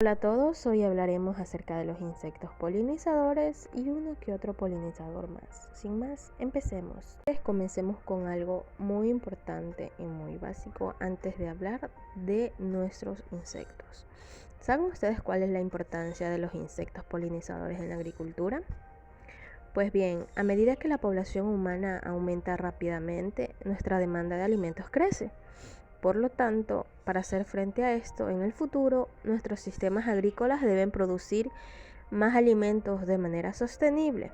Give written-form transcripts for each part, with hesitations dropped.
Hola a todos, hoy hablaremos acerca de los insectos polinizadores y uno que otro polinizador más. Sin más, empecemos. Comencemos con algo muy importante y muy básico antes de hablar de nuestros insectos. ¿Saben ustedes cuál es la importancia de los insectos polinizadores en la agricultura? Pues bien, a medida que la población humana aumenta rápidamente, nuestra demanda de alimentos crece. Por lo tanto, para hacer frente a esto, en el futuro, nuestros sistemas agrícolas deben producir más alimentos de manera sostenible.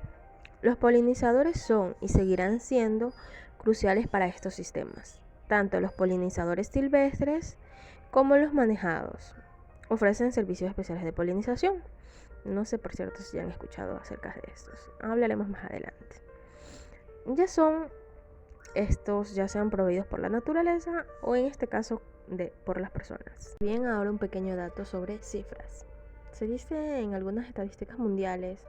Los polinizadores son y seguirán siendo cruciales para estos sistemas, tanto los polinizadores silvestres como los manejados. Ofrecen servicios especiales de polinización. No sé, por cierto, si ya han escuchado acerca de estos. Hablaremos más adelante. Estos ya sean proveídos por la naturaleza o en este caso por las personas. Bien, ahora un pequeño dato sobre cifras. Se dice en algunas estadísticas mundiales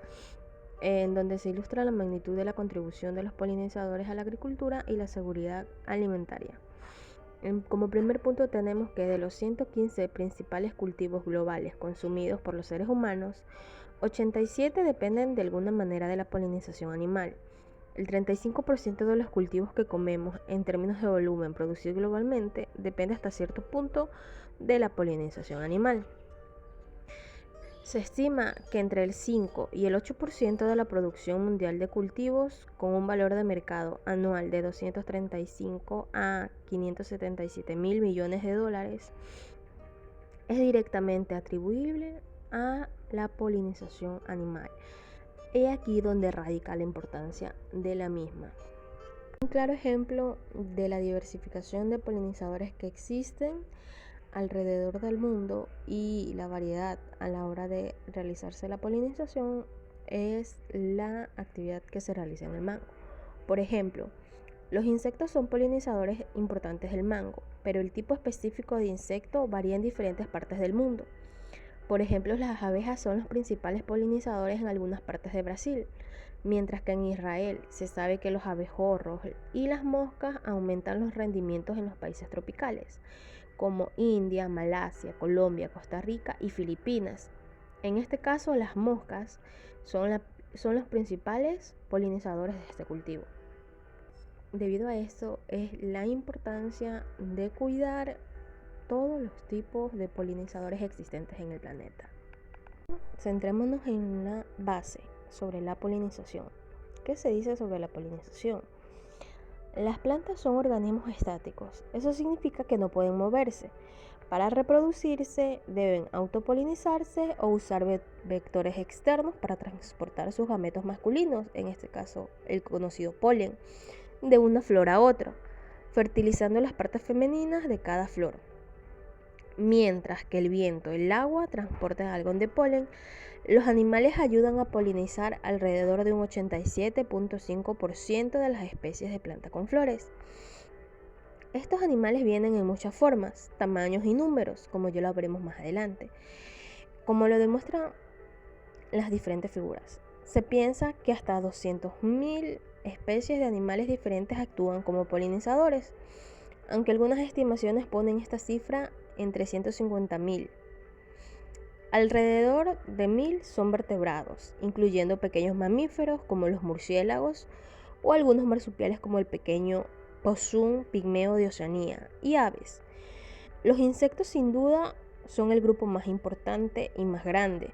en donde se ilustra la magnitud de la contribución de los polinizadores a la agricultura y la seguridad alimentaria. Como primer punto tenemos que de los 115 principales cultivos globales consumidos por los seres humanos, 87 dependen de alguna manera de la polinización animal. El 35% de los cultivos que comemos en términos de volumen producido globalmente depende hasta cierto punto de la polinización animal. Se estima que entre el 5 y el 8% de la producción mundial de cultivos, con un valor de mercado anual de 235 a 577 mil millones de dólares, es directamente atribuible a la polinización animal. He aquí donde radica la importancia de la misma. Un claro ejemplo de la diversificación de polinizadores que existen alrededor del mundo y la variedad a la hora de realizarse la polinización es la actividad que se realiza en el mango. Por ejemplo, los insectos son polinizadores importantes del mango, pero el tipo específico de insecto varía en diferentes partes del mundo. Por ejemplo, las abejas son los principales polinizadores en algunas partes de Brasil, mientras que en Israel se sabe que los abejorros y las moscas aumentan los rendimientos en los países tropicales, como India, Malasia, Colombia, Costa Rica y Filipinas. En este caso, las moscas son los principales polinizadores de este cultivo. Debido a esto es la importancia de cuidar todos los tipos de polinizadores existentes en el planeta. Centrémonos en una base sobre la polinización. ¿Qué se dice sobre la polinización? Las plantas son organismos estáticos. Eso significa que no pueden moverse. Para reproducirse deben autopolinizarse o usar vectores externos para transportar sus gametos masculinos, en este caso el conocido polen, de una flor a otra, fertilizando las partes femeninas de cada flor. Mientras que el viento y el agua transportan algo de polen, los animales ayudan a polinizar alrededor de un 87.5% de las especies de planta con flores. Estos animales vienen en muchas formas, tamaños y números, como ya lo veremos más adelante, como lo demuestran las diferentes figuras. Se piensa que hasta 200.000 especies de animales diferentes actúan como polinizadores, aunque algunas estimaciones ponen esta cifra entre 150.000. Alrededor de 1.000 son vertebrados, incluyendo pequeños mamíferos como los murciélagos o algunos marsupiales como el pequeño possum pigmeo de Oceanía y aves. Los insectos sin duda son el grupo más importante y más grande,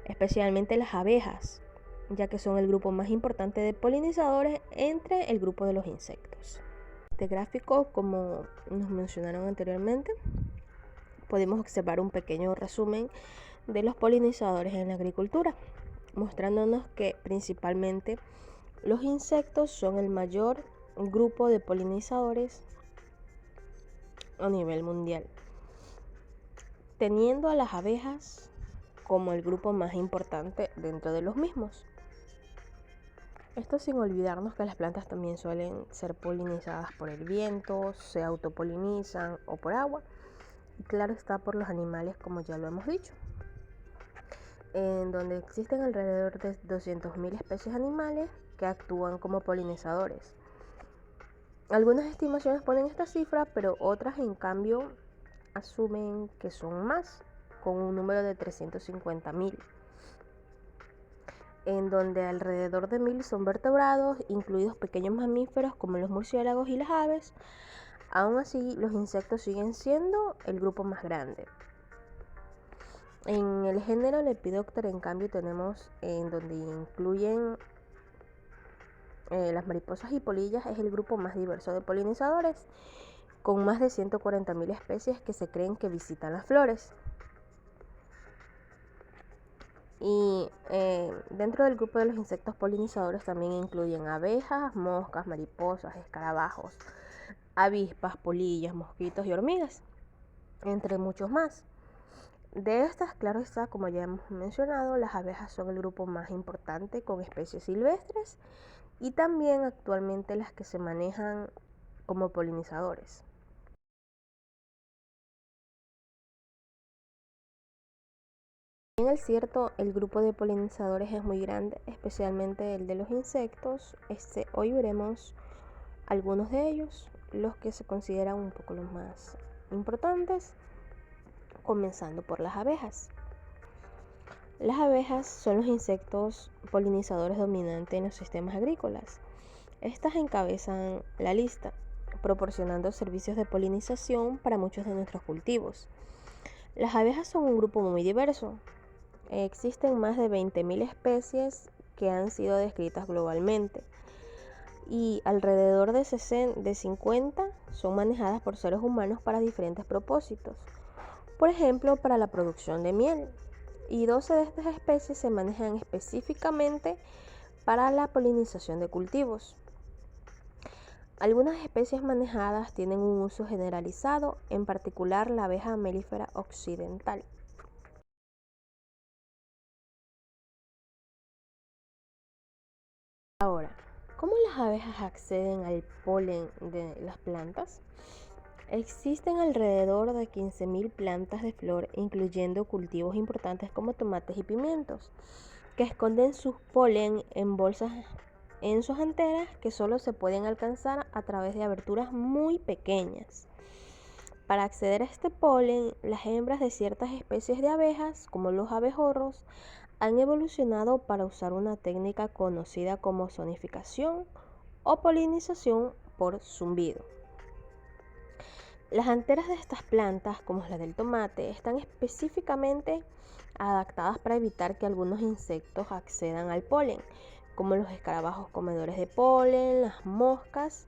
especialmente las abejas, ya que son el grupo más importante de polinizadores entre el grupo de los insectos. Este gráfico, como nos mencionaron anteriormente, podemos observar un pequeño resumen de los polinizadores en la agricultura, mostrándonos que principalmente los insectos son el mayor grupo de polinizadores a nivel mundial, teniendo a las abejas como el grupo más importante dentro de los mismos. Esto sin olvidarnos que las plantas también suelen ser polinizadas por el viento, se autopolinizan o por agua, y claro está por los animales, como ya lo hemos dicho, en donde existen alrededor de 200.000 especies animales que actúan como polinizadores. Algunas estimaciones ponen esta cifra, pero otras en cambio asumen que son más, con un número de 350.000, en donde alrededor de 1.000 son vertebrados, incluidos pequeños mamíferos como los murciélagos y las aves. Aún así, los insectos siguen siendo el grupo más grande. En el género Lepidoptera, en cambio, tenemos en donde incluyen las mariposas y polillas, es el grupo más diverso de polinizadores, con más de 140.000 especies que se creen que visitan las flores. Y dentro del grupo de los insectos polinizadores también incluyen abejas, moscas, mariposas, escarabajos, avispas, polillas, mosquitos y hormigas, entre muchos más. De estas, claro está, como ya hemos mencionado, las abejas son el grupo más importante con especies silvestres y también actualmente las que se manejan como polinizadores. Bien es cierto, el grupo de polinizadores es muy grande, especialmente el de los insectos. Hoy veremos algunos de ellos, los que se consideran un poco los más importantes, comenzando por las abejas. Las abejas son los insectos polinizadores dominantes en los sistemas agrícolas. Estas encabezan la lista, proporcionando servicios de polinización para muchos de nuestros cultivos. Las abejas son un grupo muy diverso. Existen más de 20.000 especies que han sido descritas globalmente y alrededor de 50 son manejadas por seres humanos para diferentes propósitos. Por ejemplo, para la producción de miel. Y 12 de estas especies se manejan específicamente para la polinización de cultivos. Algunas especies manejadas tienen un uso generalizado, en particular la abeja melífera occidental. Ahora, ¿cómo las abejas acceden al polen de las plantas? Existen alrededor de 15.000 plantas de flor, incluyendo cultivos importantes como tomates y pimientos, que esconden sus polen en bolsas en sus anteras que solo se pueden alcanzar a través de aberturas muy pequeñas. Para acceder a este polen, las hembras de ciertas especies de abejas, como los abejorros, han evolucionado para usar una técnica conocida como zonificación o polinización por zumbido. Las anteras de estas plantas, como la del tomate, están específicamente adaptadas para evitar que algunos insectos accedan al polen, como los escarabajos comedores de polen, las moscas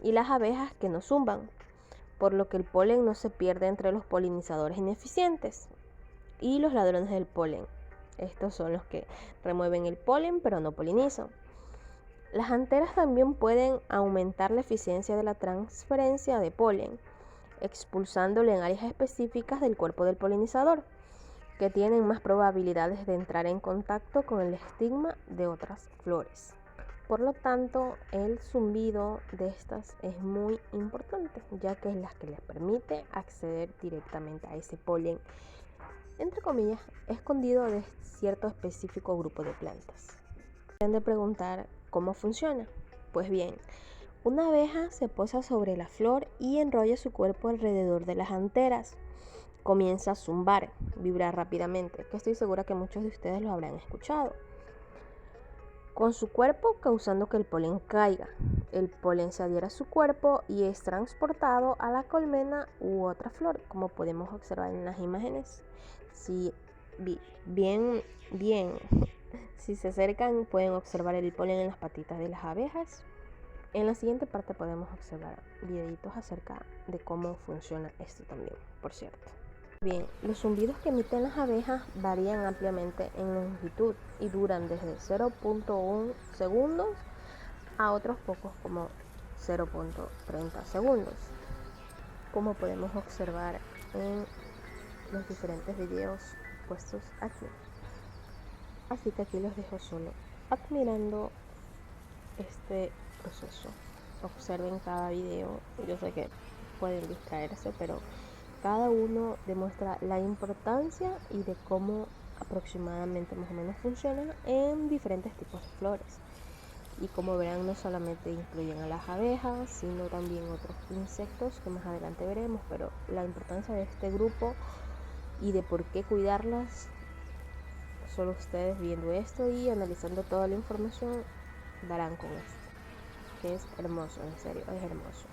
y las abejas que no zumban, por lo que el polen no se pierde entre los polinizadores ineficientes y los ladrones del polen. Estos son los que remueven el polen pero no polinizan. Las anteras también pueden aumentar la eficiencia de la transferencia de polen, expulsándolo en áreas específicas del cuerpo del polinizador, que tienen más probabilidades de entrar en contacto con el estigma de otras flores. Por lo tanto, el zumbido de estas es muy importante, ya que es la que les permite acceder directamente a ese polen, entre comillas, escondido de cierto específico grupo de plantas. Han de preguntar cómo funciona. Pues bien, una abeja se posa sobre la flor y enrolla su cuerpo alrededor de las anteras. Comienza a zumbar, vibrar rápidamente, que estoy segura que muchos de ustedes lo habrán escuchado, con su cuerpo causando que el polen caiga. El polen se adhiere a su cuerpo y es transportado a la colmena u otra flor, como podemos observar en las imágenes. Si si se acercan pueden observar el polen en las patitas de las abejas. En la siguiente parte podemos observar videitos acerca de cómo funciona esto también, por cierto. Bien, los zumbidos que emiten las abejas varían ampliamente en longitud y duran desde 0.1 segundos a otros pocos como 0.30 segundos, como podemos observar en los diferentes videos puestos aquí. Así que aquí los dejo solo admirando este proceso. Observen cada video. Yo sé que pueden distraerse, pero cada uno demuestra la importancia y de cómo aproximadamente más o menos funciona en diferentes tipos de flores. Y como verán, no solamente incluyen a las abejas, sino también otros insectos que más adelante veremos, pero la importancia de este grupo y de por qué cuidarlas, solo ustedes viendo esto y analizando toda la información darán con esto, que es hermoso, en serio, es hermoso.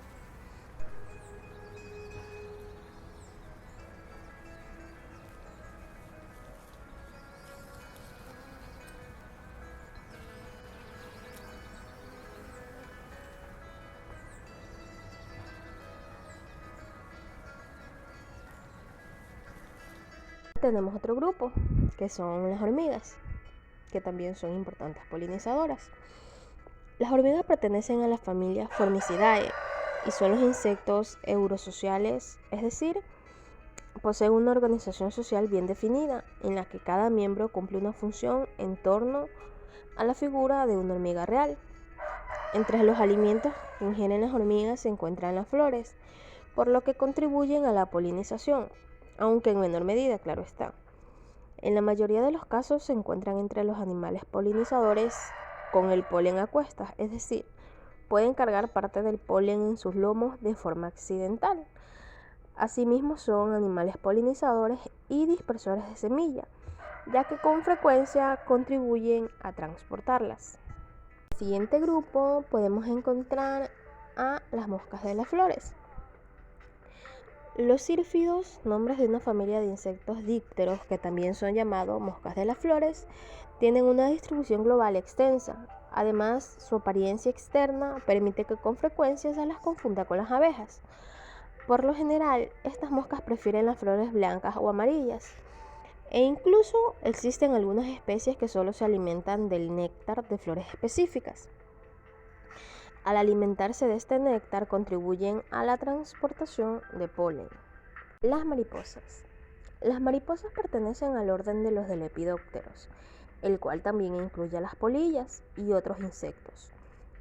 Tenemos otro grupo, que son las hormigas, que también son importantes polinizadoras. Las hormigas pertenecen a la familia Formicidae y son los insectos eurosociales, es decir, poseen una organización social bien definida en la que cada miembro cumple una función en torno a la figura de una hormiga real. Entre los alimentos que ingieren las hormigas se encuentran las flores, por lo que contribuyen a la polinización, aunque en menor medida, claro está. En la mayoría de los casos se encuentran entre los animales polinizadores con el polen a cuestas, es decir, pueden cargar parte del polen en sus lomos de forma accidental. Asimismo son animales polinizadores y dispersores de semilla, ya que con frecuencia contribuyen a transportarlas. En el siguiente grupo podemos encontrar a las moscas de las flores. Los sírfidos, nombres de una familia de insectos dípteros que también son llamados moscas de las flores, tienen una distribución global extensa. Además, su apariencia externa permite que con frecuencia se las confunda con las abejas. Por lo general, estas moscas prefieren las flores blancas o amarillas, e incluso existen algunas especies que solo se alimentan del néctar de flores específicas. Al alimentarse de este néctar contribuyen a la transportación de polen. Las mariposas. Las mariposas pertenecen al orden de los lepidópteros, el cual también incluye a las polillas y otros insectos.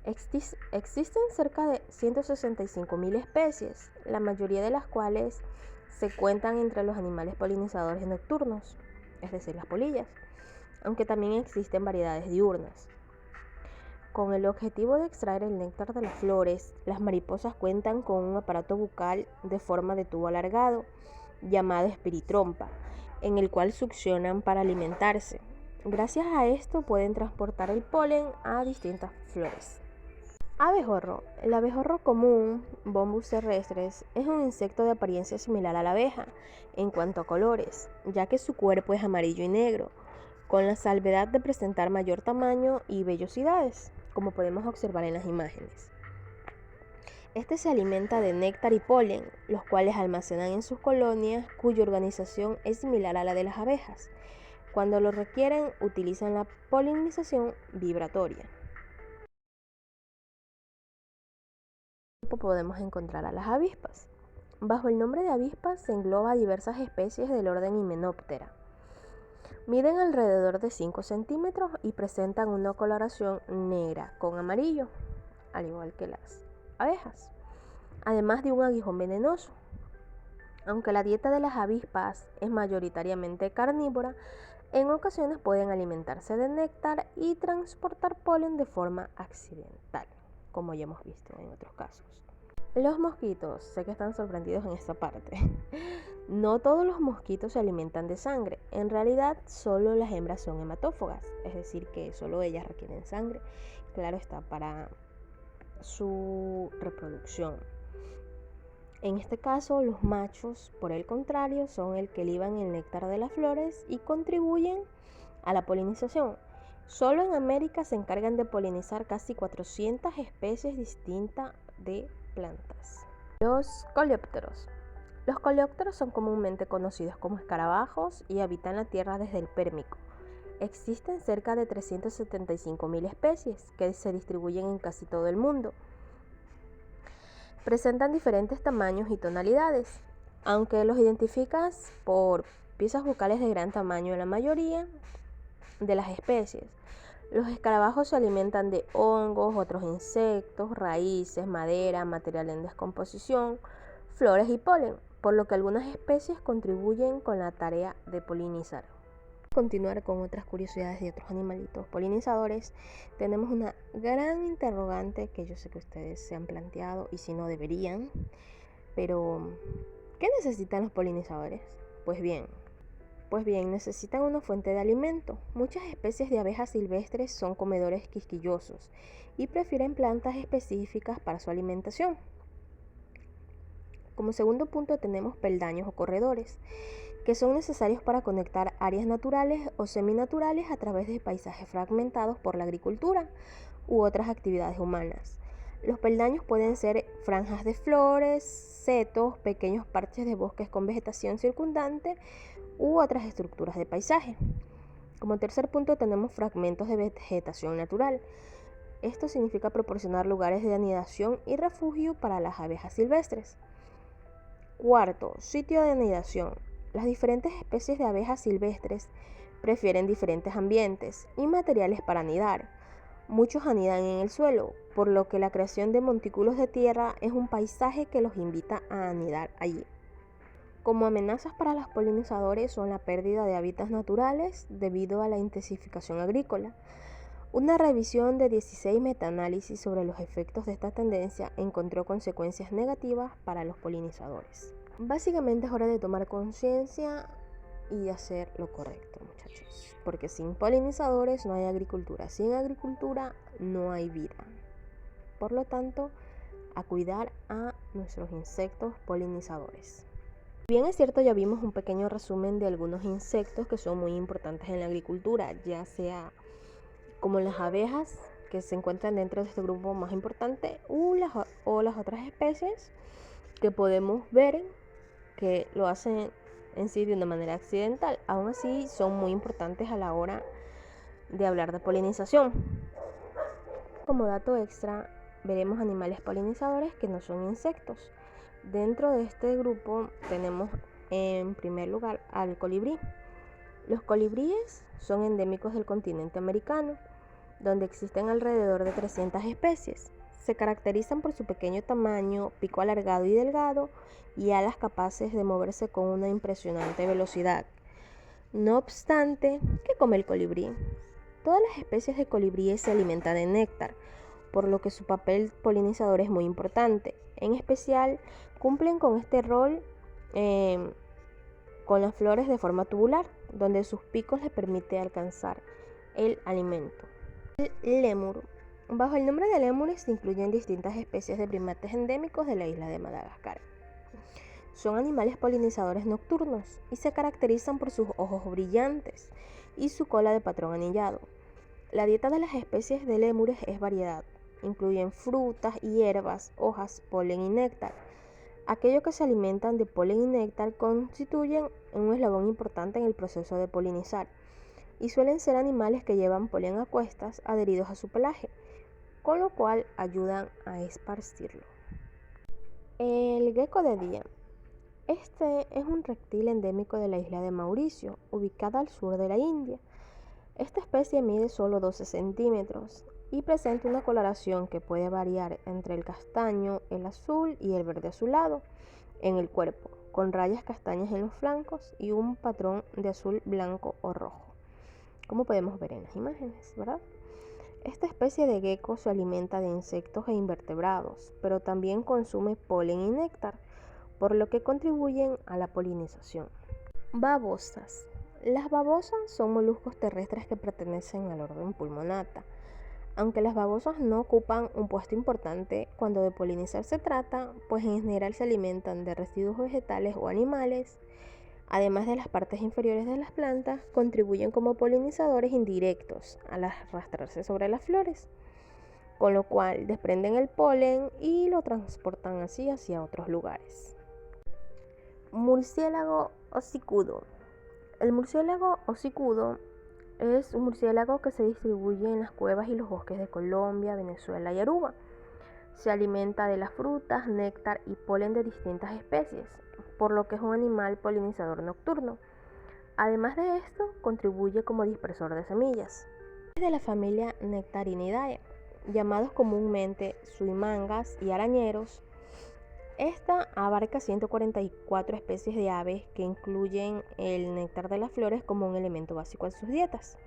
Existen cerca de 165.000 especies, la mayoría de las cuales se cuentan entre los animales polinizadores nocturnos, es decir, las polillas, aunque también existen variedades diurnas. Con el objetivo de extraer el néctar de las flores, las mariposas cuentan con un aparato bucal de forma de tubo alargado, llamado espiritrompa, en el cual succionan para alimentarse. Gracias a esto pueden transportar el polen a distintas flores. Abejorro. El abejorro común, Bombus terrestris, es un insecto de apariencia similar a la abeja en cuanto a colores, ya que su cuerpo es amarillo y negro, con la salvedad de presentar mayor tamaño y vellosidades, como podemos observar en las imágenes. Este se alimenta de néctar y polen, los cuales almacenan en sus colonias, cuya organización es similar a la de las abejas. Cuando lo requieren, utilizan la polinización vibratoria. Podemos encontrar a las avispas. Bajo el nombre de avispas se engloba diversas especies del orden Hymenoptera. Miden alrededor de 5 centímetros y presentan una coloración negra con amarillo, al igual que las abejas, además de un aguijón venenoso. Aunque la dieta de las avispas es mayoritariamente carnívora, en ocasiones pueden alimentarse de néctar y transportar polen de forma accidental, como ya hemos visto en otros casos. Los mosquitos, sé que están sorprendidos en esta parte. No todos los mosquitos se alimentan de sangre. En realidad, solo las hembras son hematófagas, es decir, que solo ellas requieren sangre. Claro está, para su reproducción. En este caso, los machos, por el contrario, son el que liban el néctar de las flores y contribuyen a la polinización. Solo en América se encargan de polinizar casi 400 especies distintas de plantas. Los coleópteros. Los coleópteros son comúnmente conocidos como escarabajos y habitan la Tierra desde el Pérmico. Existen cerca de 375.000 especies que se distribuyen en casi todo el mundo. Presentan diferentes tamaños y tonalidades, aunque los identificas por piezas bucales de gran tamaño en la mayoría de las especies. Los escarabajos se alimentan de hongos, otros insectos, raíces, madera, material en descomposición, flores y polen, por lo que algunas especies contribuyen con la tarea de polinizar. Continuar con otras curiosidades de otros animalitos polinizadores, tenemos una gran interrogante que yo sé que ustedes se han planteado y si no deberían, pero ¿qué necesitan los polinizadores? Pues bien, Pues bien, necesitan una fuente de alimento. Muchas especies de abejas silvestres son comedores quisquillosos y prefieren plantas específicas para su alimentación. Como segundo punto tenemos peldaños o corredores, que son necesarios para conectar áreas naturales o seminaturales a través de paisajes fragmentados por la agricultura u otras actividades humanas. Los peldaños pueden ser franjas de flores, setos, pequeños parches de bosques con vegetación circundante u otras estructuras de paisaje. Como tercer punto tenemos fragmentos de vegetación natural. Esto significa proporcionar lugares de anidación y refugio para las abejas silvestres. Cuarto, sitio de anidación. Las diferentes especies de abejas silvestres prefieren diferentes ambientes y materiales para anidar. Muchos anidan en el suelo, por lo que la creación de montículos de tierra es un paisaje que los invita a anidar allí. Como amenazas para los polinizadores son la pérdida de hábitats naturales debido a la intensificación agrícola. Una revisión de 16 metaanálisis sobre los efectos de esta tendencia encontró consecuencias negativas para los polinizadores. Básicamente es hora de tomar conciencia y hacer lo correcto, muchachos, porque sin polinizadores no hay agricultura, sin agricultura no hay vida. Por lo tanto, a cuidar a nuestros insectos polinizadores. Bien es cierto, ya vimos un pequeño resumen de algunos insectos que son muy importantes en la agricultura, ya sea como las abejas, que se encuentran dentro de este grupo más importante, o las otras especies que podemos ver que lo hacen en sí de una manera accidental. Aún así son muy importantes a la hora de hablar de polinización. Como dato extra, veremos animales polinizadores que no son insectos. Dentro de este grupo tenemos en primer lugar al colibrí. Los colibríes son endémicos del continente americano, donde existen alrededor de 300 especies. Se caracterizan por su pequeño tamaño, pico alargado y delgado y alas capaces de moverse con una impresionante velocidad. No obstante, ¿qué come el colibrí? Todas las especies de colibríes se alimentan de néctar, por lo que su papel polinizador es muy importante. En especial, cumplen con este rol con las flores de forma tubular, donde sus picos les permite alcanzar el alimento. El lémur. Bajo el nombre de lémures se incluyen distintas especies de primates endémicos de la isla de Madagascar. Son animales polinizadores nocturnos y se caracterizan por sus ojos brillantes y su cola de patrón anillado. La dieta de las especies de lémures es variedad. Incluyen frutas, hierbas, hojas, polen y néctar. Aquellos que se alimentan de polen y néctar constituyen un eslabón importante en el proceso de polinizar y suelen ser animales que llevan polen a cuestas adheridos a su pelaje, con lo cual ayudan a esparcirlo. El gecko de día. Este es un reptil endémico de la isla de Mauricio, ubicada al sur de la India. Esta especie mide solo 12 centímetros y presenta una coloración que puede variar entre el castaño, el azul y el verde azulado en el cuerpo, con rayas castañas en los flancos y un patrón de azul, blanco o rojo, como podemos ver en las imágenes, ¿verdad? Esta especie de gecko se alimenta de insectos e invertebrados, pero también consume polen y néctar, por lo que contribuyen a la polinización. Babosas. Las babosas son moluscos terrestres que pertenecen al orden Pulmonata. Aunque las babosas no ocupan un puesto importante cuando de polinizar se trata, pues en general se alimentan de residuos vegetales o animales. Además de las partes inferiores de las plantas, contribuyen como polinizadores indirectos al arrastrarse sobre las flores, con lo cual desprenden el polen y lo transportan así hacia otros lugares. Murciélago hocicudo. El murciélago hocicudo es un murciélago que se distribuye en las cuevas y los bosques de Colombia, Venezuela y Aruba. Se alimenta de las frutas, néctar y polen de distintas especies, por lo que es un animal polinizador nocturno. Además de esto, contribuye como dispersor de semillas. Es de la familia Nectarinidae, llamados comúnmente suimangas y arañeros. Esta abarca 144 especies de aves que incluyen el néctar de las flores como un elemento básico en sus dietas,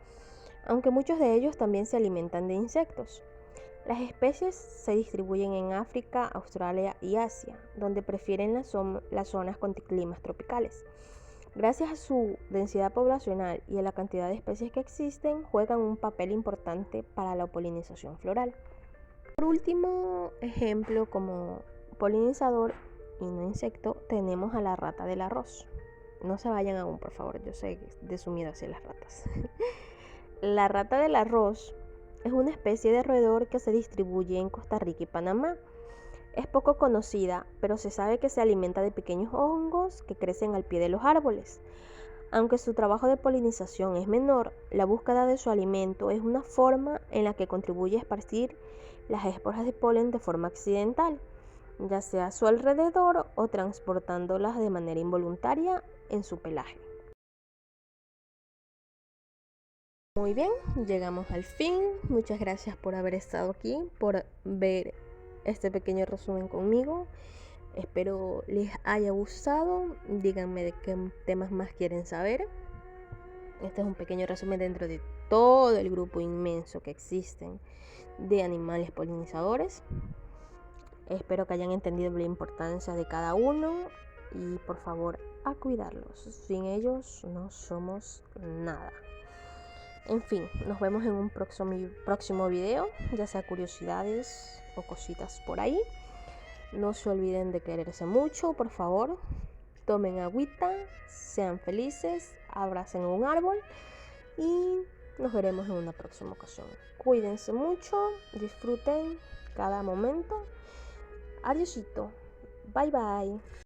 aunque muchos de ellos también se alimentan de insectos. Las especies se distribuyen en África, Australia y Asia, donde prefieren las zonas con climas tropicales. Gracias a su densidad poblacional y a la cantidad de especies que existen, juegan un papel importante para la polinización floral. Por último ejemplo, como polinizador y no insecto, tenemos a la rata del arroz. No se vayan aún, por favor, yo sé de su miedo hacia las ratas. La rata del arroz es una especie de roedor que se distribuye en Costa Rica y Panamá. Es poco conocida, pero se sabe que se alimenta de pequeños hongos que crecen al pie de los árboles. Aunque su trabajo de polinización es menor, la búsqueda de su alimento es una forma en la que contribuye a esparcir las esporas de polen de forma accidental, ya sea a su alrededor o transportándolas de manera involuntaria en su pelaje. Muy bien, llegamos al fin. Muchas gracias por haber estado aquí, por ver este pequeño resumen conmigo. Espero les haya gustado. Díganme de qué temas más quieren saber. Este es un pequeño resumen dentro de todo el grupo inmenso que existen de animales polinizadores. Espero que hayan entendido la importancia de cada uno y por favor a cuidarlos. Sin ellos no somos nada. En fin, nos vemos en un próximo video, ya sea curiosidades o cositas por ahí. No se olviden de quererse mucho, por favor. Tomen agüita, sean felices, abracen un árbol y nos veremos en una próxima ocasión. Cuídense mucho, disfruten cada momento. Adiósito, bye bye.